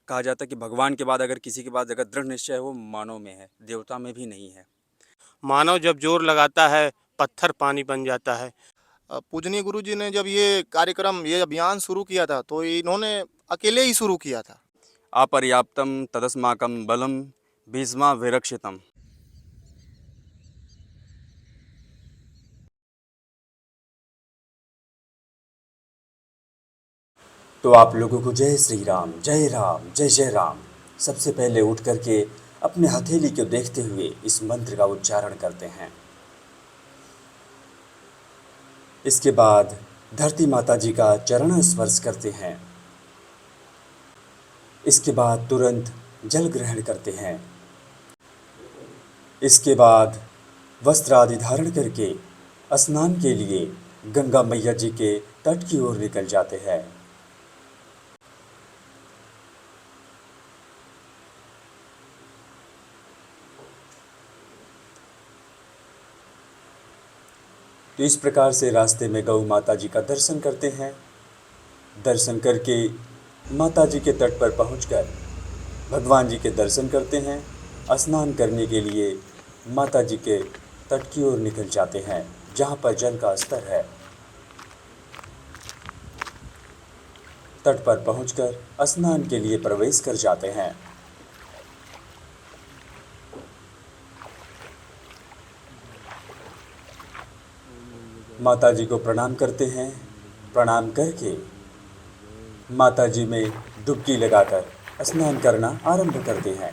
कहा जाता है कि भगवान के बाद अगर किसी के पास अगर दृढ़ निश्चय है वो मानव में है, देवता में भी नहीं है। मानव जब जोर लगाता है पत्थर पानी बन जाता है। पूजनीय गुरु जी ने जब ये कार्यक्रम ये अभियान शुरू किया था तो इन्होंने अकेले ही शुरू किया था। अपर्याप्तम तदस्माकं बलम भीष्मा विरक्षितम। तो आप लोगों को जय श्री राम, जय राम, जय जय राम। सबसे पहले उठ करके अपने हथेली को देखते हुए इस मंत्र का उच्चारण करते हैं। इसके बाद धरती माता जी का चरण स्पर्श करते हैं। इसके बाद तुरंत जल ग्रहण करते हैं। इसके बाद वस्त्र आदि धारण करके स्नान के लिए गंगा मैया जी के तट की ओर निकल जाते हैं। तो इस प्रकार से रास्ते में गौ माता जी का दर्शन करते हैं। दर्शन करके माता जी के तट पर पहुंचकर भगवान जी के दर्शन करते हैं। स्नान करने के लिए माता जी के तट की ओर निकल जाते हैं जहां पर जल का स्तर है। तट पर पहुंचकर स्नान के लिए प्रवेश कर जाते हैं। माता जी को प्रणाम करते हैं। प्रणाम करके माता जी में डुबकी लगाकर स्नान करना आरंभ करते हैं।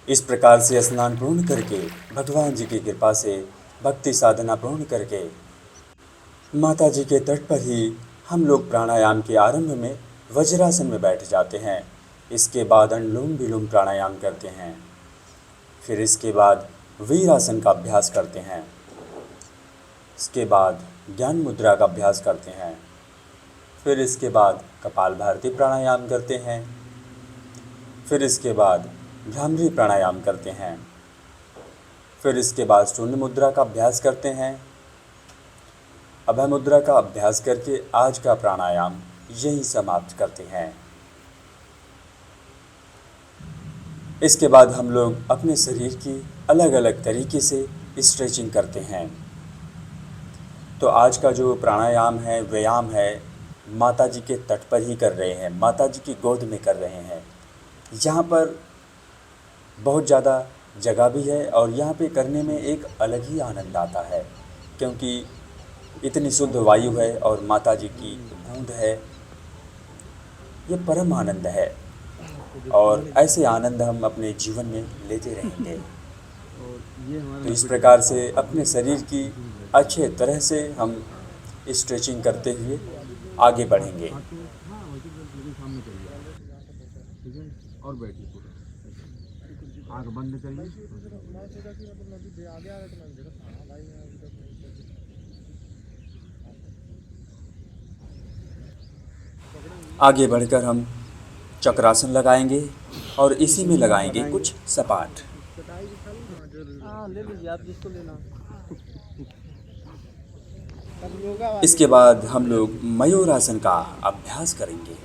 इस प्रकार से स्नान पूर्ण करके भगवान जी की कृपा से भक्ति साधना पूर्ण करके माता जी के तट पर ही हम लोग प्राणायाम के आरंभ में वज्रासन में बैठ जाते हैं। इसके बाद अनुलोम विलोम प्राणायाम करते हैं। फिर इसके बाद वीरासन का अभ्यास करते हैं। इसके बाद ज्ञान मुद्रा का अभ्यास करते हैं। फिर इसके बाद कपालभाति प्राणायाम करते हैं। फिर इसके बाद भ्रामरी प्राणायाम करते हैं। फिर इसके बाद शून्य मुद्रा का अभ्यास करते हैं। अभय मुद्रा का अभ्यास करके आज का प्राणायाम यही समाप्त करते हैं। इसके बाद हम लोग अपने शरीर की अलग अलग तरीके से स्ट्रेचिंग करते हैं। तो आज का जो प्राणायाम है, व्यायाम है, माता जी के तट पर ही कर रहे हैं, माता जी की गोद में कर रहे हैं। यहाँ पर बहुत ज़्यादा जगह भी है और यहाँ पे करने में एक अलग ही आनंद आता है, क्योंकि इतनी शुद्ध वायु है और माता जी की गूंज है। ये परम आनंद है और ऐसे आनंद हम अपने जीवन में लेते रहेंगे। तो इस प्रकार से अपने शरीर की अच्छे तरह से हम स्ट्रेचिंग करते हुए आगे बढ़ेंगे। और बैठिए, आँख बंद करिए। आगे बढ़कर हम चक्रासन लगाएंगे और इसी में लगाएंगे कुछ सपाट। ले लीजिए आप जिसको लेना। इसके बाद हम लोग मयूरासन का अभ्यास करेंगे।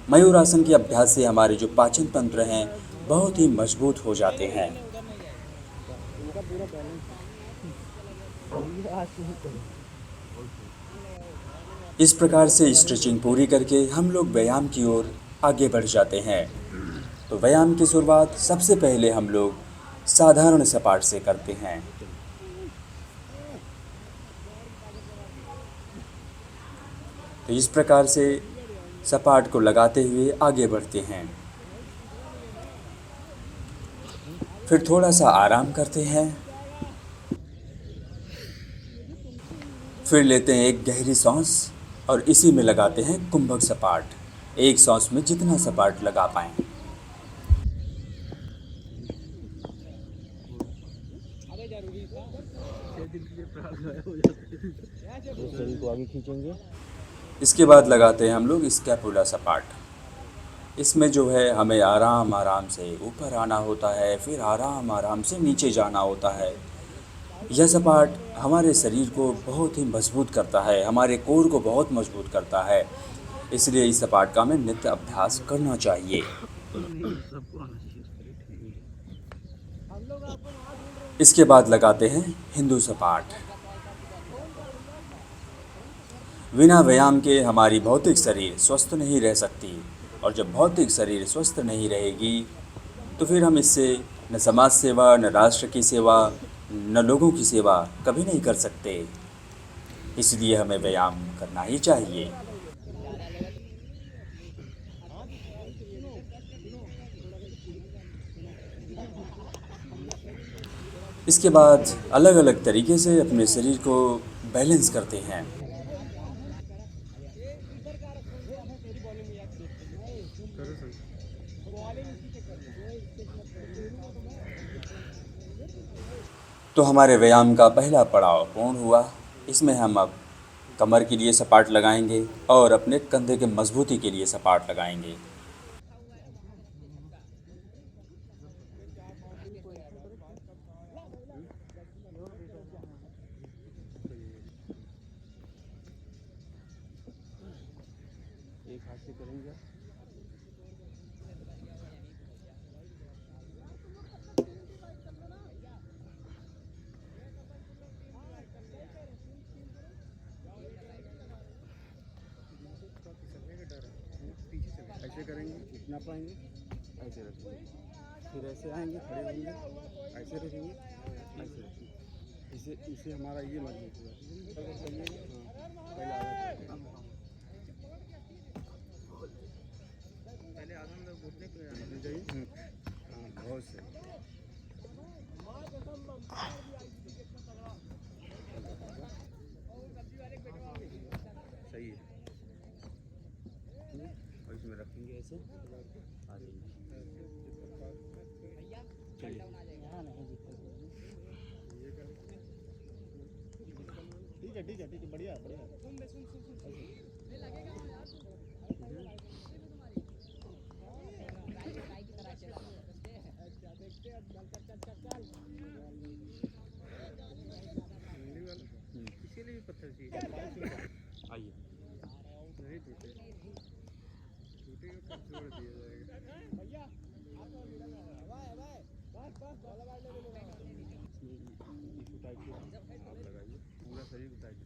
मयूरासन के अभ्यास से हमारे जो पाचन तंत्र हैं बहुत ही मजबूत हो जाते हैं। इस प्रकार से स्ट्रेचिंग पूरी करके हम लोग व्यायाम की ओर आगे बढ़ जाते हैं। तो व्यायाम की शुरुआत सबसे पहले हम लोग साधारण सपाट से करते हैं। तो इस प्रकार से सपाट को लगाते हुए आगे बढ़ते हैं। फिर थोड़ा सा आराम करते हैं। फिर लेते हैं एक गहरी सांस और इसी में लगाते हैं कुंभक सपाट। एक सांस में जितना सपाट लगा पाएं। शरीर को आगे खींचेंगे। इसके बाद लगाते हैं हम लोग स्कैपुला सपाट। इसमें जो है हमें आराम आराम से ऊपर आना होता है, फिर आराम आराम से नीचे जाना होता है। यह सपाट हमारे शरीर को बहुत ही मजबूत करता है, हमारे कोर को बहुत मजबूत करता है, इसलिए इस सपाट का हमें नित्य अभ्यास करना चाहिए। इसके बाद लगाते हैं हिंदू सपाट। बिना व्यायाम के हमारी भौतिक शरीर स्वस्थ नहीं रह सकती, और जब भौतिक शरीर स्वस्थ नहीं रहेगी तो फिर हम इससे न समाज सेवा, न राष्ट्र की सेवा, न लोगों की सेवा कभी नहीं कर सकते। इसलिए हमें व्यायाम करना ही चाहिए। इसके बाद अलग अलग तरीके से अपने शरीर को बैलेंस करते हैं। तो हमारे व्यायाम का पहला पड़ाव पूर्ण हुआ। इसमें हम अब कमर के लिए सपाट लगाएंगे और अपने कंधे के मजबूती के लिए सपाट लगाएंगे। एक हाथ से करेंगे। ऐसे करेंगे, इतना पाएंगे, ऐसे रखेंगे, फिर ऐसे आएंगे, खड़े होंगे, ऐसे रखेंगे, ऐसे रखेंगे। इसे हमारा ये मजबूत हुआ। पहले आधा घुटने पे चाहिए। हाँ, बहुत सही। सही है। और इसमें रखेंगे ऐसे, आ जाएंगे। चलिए। ठीक है, बढ़िया बढ़िया। इसीलिए भी पत्थर चाहिए। आइए। नहीं टूटे, टूटेगा तो जोड़ दिया जाएगा। आप लगाइए, पूरा शरीर को टाइट।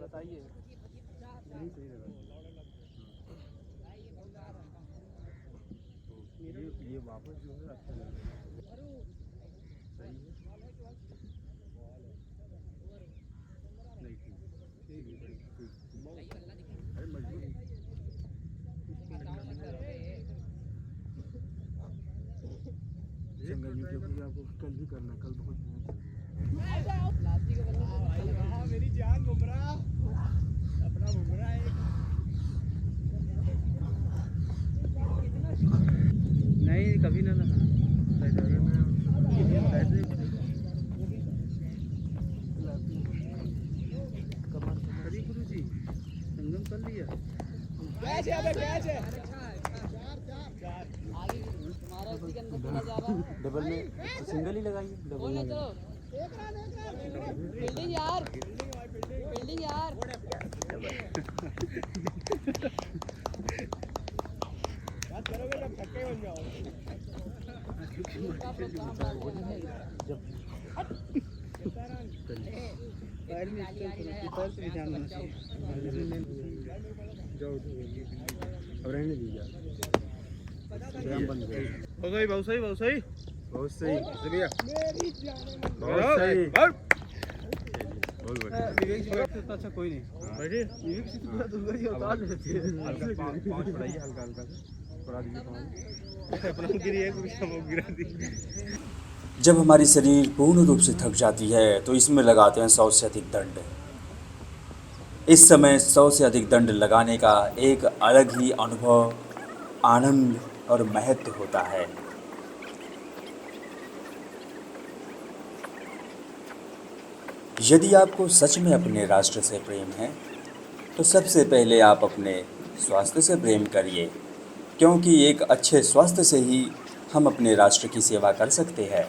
बताइए। नहीं सही लगा। ये वापस जो है अच्छा लगेगा। सही है। नहीं ठीक। अरे मजबूत संगम क्योंकि आपको कल भी करना, कल बहुत मेरी जान घुमरा अपना घुमरा है। नहीं कभी ना गुरु जी संगम कर लिया। डबल में सिंगल ही लगाइए। डबल में बिल्डिंग यार, बिल्डिंग यार। बात करोगे जब थके बन जाओगे। पैर में पैर से ध्यान देना चाहिए। अब रहने दीजिए। बंद हो गई। बहुत सही बहुत सही। बहुत सही भैया, बहुत सही। बहुत बढ़िया। विवेक जी इतना अच्छा कोई नहीं। बैठिए। विवेक जी तो पूरा दुर्गा जी अवतार लेते हैं। हल्का पाँच बढ़ाइए, हल्का हल्का से बढ़ा दीजिए पाँच। अपना गिरी है, कुछ हम गिरा दी। जब हमारी शरीर पूर्ण रूप से थक जाती है तो इसमें लगाते हैं 100 से अधिक दंड। इस समय 100 से अधिक दंड लगाने का एक अलग ही अनुभव, आनंद और महत्व होता है। यदि आपको सच में अपने राष्ट्र से प्रेम है तो सबसे पहले आप अपने स्वास्थ्य से प्रेम करिए, क्योंकि एक अच्छे स्वास्थ्य से ही हम अपने राष्ट्र की सेवा कर सकते हैं।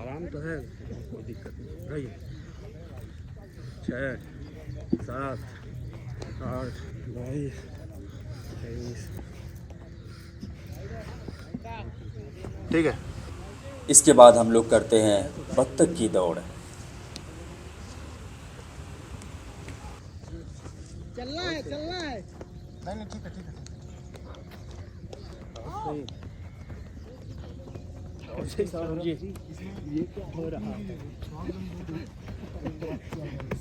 आराम तो है, कोई दिक्कत नहीं। रहिए। 6 7 8 22 23। ठीक है। इसके बाद हम लोग करते हैं बत्तख की दौड़। चलना है, चलना है। नहीं नहीं, ठीक है ठीक है। ये क्या हो रहा है?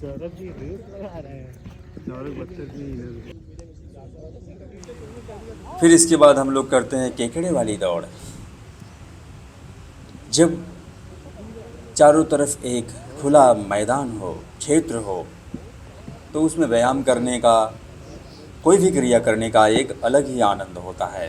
सौरभ जी रेस लगा रहे हैं। सौरभ बच्चे भी। फिर इसके बाद हम लोग करते हैं केकड़े वाली दौड़। जब चारों तरफ एक खुला मैदान हो, क्षेत्र हो, तो उसमें व्यायाम करने का, कोई भी क्रिया करने का एक अलग ही आनंद होता है।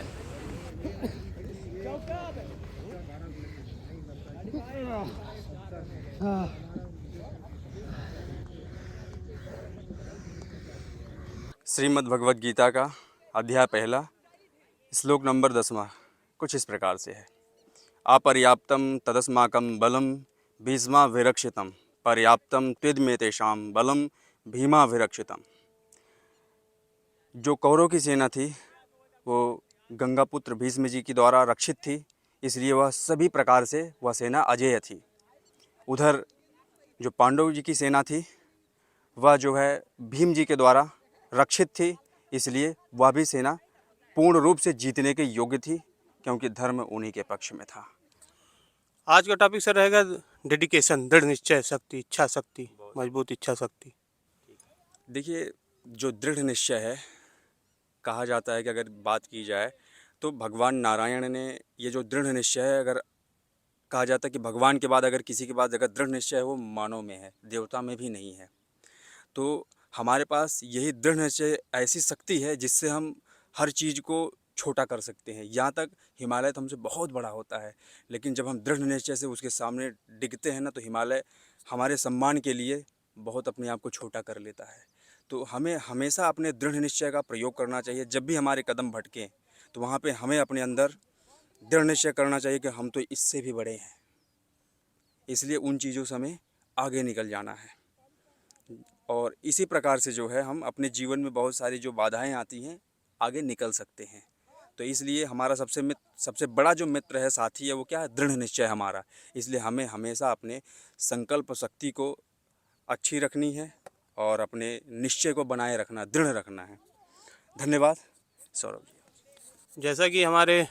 श्रीमद् भगवद गीता का अध्याय 1 श्लोक नंबर 10 कुछ इस प्रकार से है। अपर्याप्तम तदस्माकं बलम भीष्मा विरक्षितम पर्याप्तम त्विदमे तेषां बलम भीमा विरक्षितम। जो कौरवों की सेना थी वो गंगापुत्र भीष्म जी के द्वारा रक्षित थी, इसलिए वह सभी प्रकार से वह सेना अजेय थी। उधर जो पांडव जी की सेना थी वह जो है भीम जी के द्वारा रक्षित थी, इसलिए वह भी सेना पूर्ण रूप से जीतने के योग्य थी, क्योंकि धर्म उन्हीं के पक्ष में था। आज का टॉपिक सर रहेगा डेडिकेशन, दृढ़ निश्चय शक्ति, इच्छा शक्ति, मजबूत इच्छा शक्ति। देखिए, जो दृढ़ निश्चय है, कहा जाता है कि अगर बात की जाए तो भगवान नारायण ने ये जो दृढ़ निश्चय है, अगर कहा जाता है कि भगवान के बाद अगर किसी के पास अगर दृढ़ निश्चय है वो मानव में है, देवता में भी नहीं है। तो हमारे पास यही दृढ़ निश्चय ऐसी शक्ति है जिससे हम हर चीज़ को छोटा कर सकते हैं। यहाँ तक हिमालय तो हमसे बहुत बड़ा होता है, लेकिन जब हम दृढ़ निश्चय से उसके सामने डिगते हैं ना, तो हिमालय हमारे सम्मान के लिए बहुत अपने आप को छोटा कर लेता है। तो हमें हमेशा अपने दृढ़ निश्चय का प्रयोग करना चाहिए। जब भी हमारे कदम भटकें तो वहाँ पे हमें अपने अंदर दृढ़ निश्चय करना चाहिए कि हम तो इससे भी बड़े हैं, इसलिए उन चीज़ों से हमें आगे निकल जाना है। और इसी प्रकार से जो है हम अपने जीवन में बहुत सारी जो बाधाएं आती हैं आगे निकल सकते हैं। तो इसलिए हमारा सबसे बड़ा जो मित्र है, साथी है, वो क्या है? दृढ़ निश्चय हमारा। इसलिए हमें हमेशा अपने संकल्प शक्ति को अच्छी रखनी है और अपने निश्चय को बनाए रखना, दृढ़ रखना है। धन्यवाद सौरभ जी। जैसा कि हमारे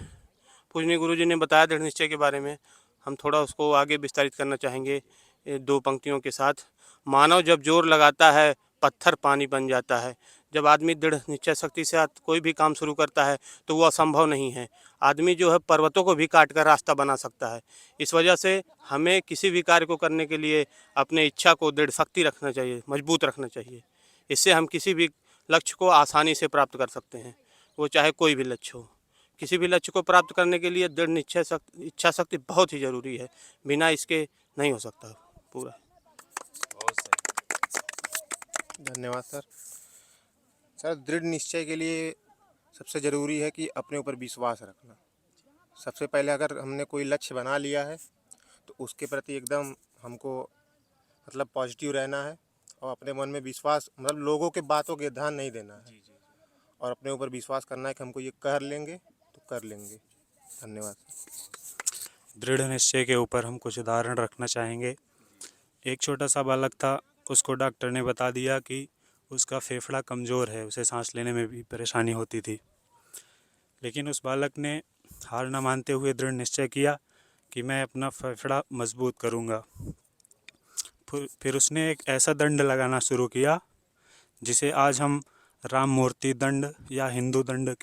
पूजनीय गुरु जी ने बताया दृढ़ निश्चय के बारे में, हम थोड़ा उसको आगे विस्तारित करना चाहेंगे दो पंक्तियों के साथ। मानव जब जोर लगाता है, पत्थर पानी बन जाता है। जब आदमी दृढ़ निश्चय शक्ति से कोई भी काम शुरू करता है तो वो असंभव नहीं है। आदमी जो है पर्वतों को भी काट कर रास्ता बना सकता है। इस वजह से हमें किसी भी कार्य को करने के लिए अपने इच्छा को दृढ़ शक्ति रखना चाहिए, मजबूत रखना चाहिए। इससे हम किसी भी लक्ष्य को आसानी से प्राप्त कर सकते हैं, वो चाहे कोई भी लक्ष्य हो। किसी भी लक्ष्य को प्राप्त करने के लिए दृढ़ इच्छा शक्ति बहुत ही ज़रूरी है, बिना इसके नहीं हो सकता पूरा। धन्यवाद सर। सर, दृढ़ निश्चय के लिए सबसे ज़रूरी है कि अपने ऊपर विश्वास रखना। सबसे पहले अगर हमने कोई लक्ष्य बना लिया है तो उसके प्रति एकदम हमको मतलब पॉजिटिव रहना है और अपने मन में विश्वास, मतलब लोगों के बातों के ध्यान नहीं देना है और अपने ऊपर विश्वास करना है कि हमको ये कर लेंगे तो कर लेंगे। धन्यवाद। दृढ़ निश्चय के ऊपर हम कुछ उदाहरण रखना चाहेंगे। एक छोटा सा बालक था, उसको डॉक्टर ने बता दिया कि उसका फेफड़ा कमज़ोर है, उसे सांस लेने में भी परेशानी होती थी। लेकिन उस बालक ने हार न मानते हुए दृढ़ निश्चय किया कि मैं अपना फेफड़ा मजबूत करूँगा। फिर उसने एक ऐसा दंड लगाना शुरू किया जिसे आज हम राम मूर्ति दंड या हिंदू दंड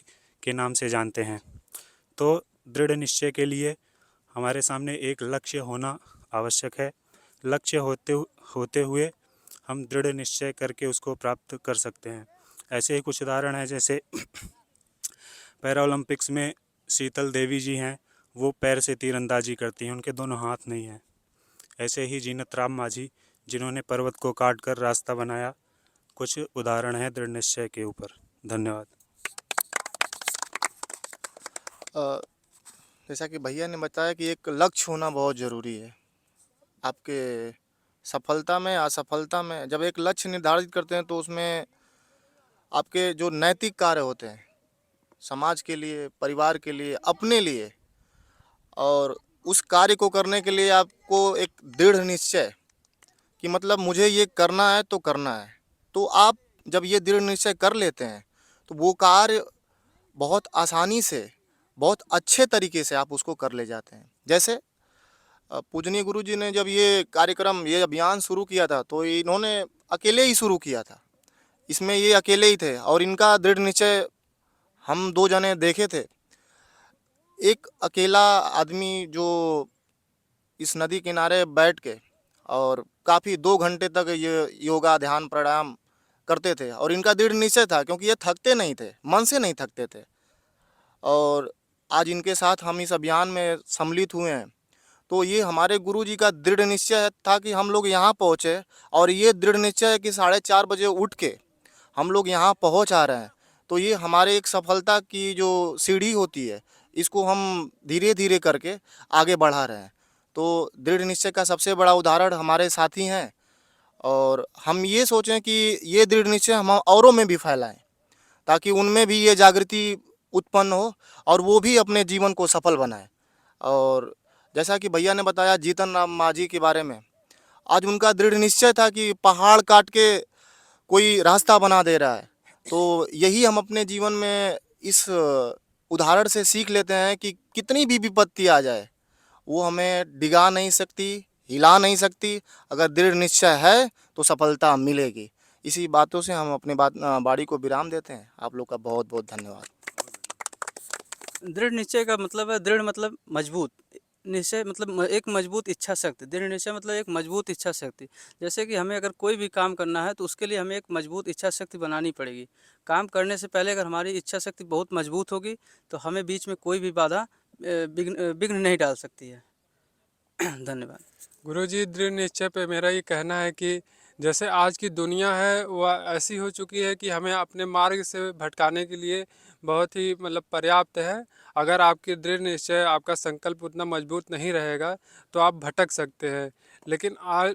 के नाम से जानते हैं। तो दृढ़ निश्चय के लिए हमारे सामने एक लक्ष्य होना आवश्यक है। लक्ष्य होते हुए हम दृढ़ निश्चय करके उसको प्राप्त कर सकते हैं। ऐसे ही कुछ उदाहरण हैं, जैसे पैरा ओलंपिक्स में शीतल देवी जी हैं, वो पैर से तीरंदाजी करती हैं, उनके दोनों हाथ नहीं हैं। ऐसे ही जीनत राम मांझी, जिन्होंने पर्वत को काट कर रास्ता बनाया। कुछ उदाहरण हैं दृढ़ निश्चय के ऊपर। धन्यवाद। जैसा कि भैया ने बताया कि एक लक्ष्य होना बहुत ज़रूरी है। आपके सफलता में असफलता में जब एक लक्ष्य निर्धारित करते हैं तो उसमें आपके जो नैतिक कार्य होते हैं, समाज के लिए, परिवार के लिए, अपने लिए, और उस कार्य को करने के लिए आपको एक दृढ़ निश्चय कि मतलब मुझे ये करना है तो करना है। तो आप जब ये दृढ़ निश्चय कर लेते हैं तो वो कार्य बहुत आसानी से, बहुत अच्छे तरीके से आप उसको कर ले जाते हैं। जैसे पूजनीय गुरु जी ने जब ये कार्यक्रम, ये अभियान शुरू किया था तो इन्होंने अकेले ही शुरू किया था। इसमें ये अकेले ही थे और इनका दृढ़ निश्चय हम दो जने देखे थे। एक अकेला आदमी जो इस नदी किनारे बैठ के और काफ़ी 2 घंटे तक ये योगा, ध्यान, प्राणायाम करते थे और इनका दृढ़ निश्चय था, क्योंकि ये थकते नहीं थे, मन से नहीं थकते थे। और आज इनके साथ हम इस अभियान में सम्मिलित हुए हैं। तो ये हमारे गुरु जी का दृढ़ निश्चय था कि हम लोग यहाँ पहुँचे, और ये दृढ़ निश्चय है कि 4:30 बजे उठ के हम लोग यहाँ पहुँच आ रहे हैं। तो ये हमारे एक सफलता की जो सीढ़ी होती है, इसको हम धीरे धीरे करके आगे बढ़ा रहे हैं। तो दृढ़ निश्चय का सबसे बड़ा उदाहरण हमारे साथी हैं, और हम ये सोचें कि ये दृढ़ निश्चय हम औरों में भी फैलाएं, ताकि उनमें भी ये जागृति उत्पन्न हो और वो भी अपने जीवन को सफल बनाएं। और जैसा कि भैया ने बताया जीतन राम मांझी के बारे में, आज उनका दृढ़ निश्चय था कि पहाड़ काट के कोई रास्ता बना दे रहा है। तो यही हम अपने जीवन में इस उदाहरण से सीख लेते हैं कि कितनी भी विपत्ति आ जाए, वो हमें डिगा नहीं सकती, हिला नहीं सकती। अगर दृढ़ निश्चय है तो सफलता मिलेगी। इसी बातों से हम अपने बाड़ी को विराम देते हैं। आप लोग का बहुत बहुत धन्यवाद। दृढ़ निश्चय का मतलब है, दृढ़ मतलब मजबूत, निश्चय मतलब एक मजबूत इच्छा शक्ति। दृढ़ निश्चय मतलब एक मजबूत इच्छा शक्ति। जैसे कि हमें अगर कोई भी काम करना है तो उसके लिए हमें एक मजबूत इच्छा शक्ति बनानी पड़ेगी। काम करने से पहले अगर हमारी इच्छा शक्ति बहुत मजबूत होगी तो हमें बीच में कोई भी बाधा विघ्न नहीं डाल सकती है। धन्यवाद। गुरुजी, दृढ़ निश्चय पे मेरा ये कहना है कि जैसे आज की दुनिया है वह ऐसी हो चुकी है कि हमें अपने मार्ग से भटकाने के लिए बहुत ही मतलब पर्याप्त है। अगर आपकी दृढ़ निश्चय, आपका संकल्प उतना मजबूत नहीं रहेगा तो आप भटक सकते हैं। लेकिन आज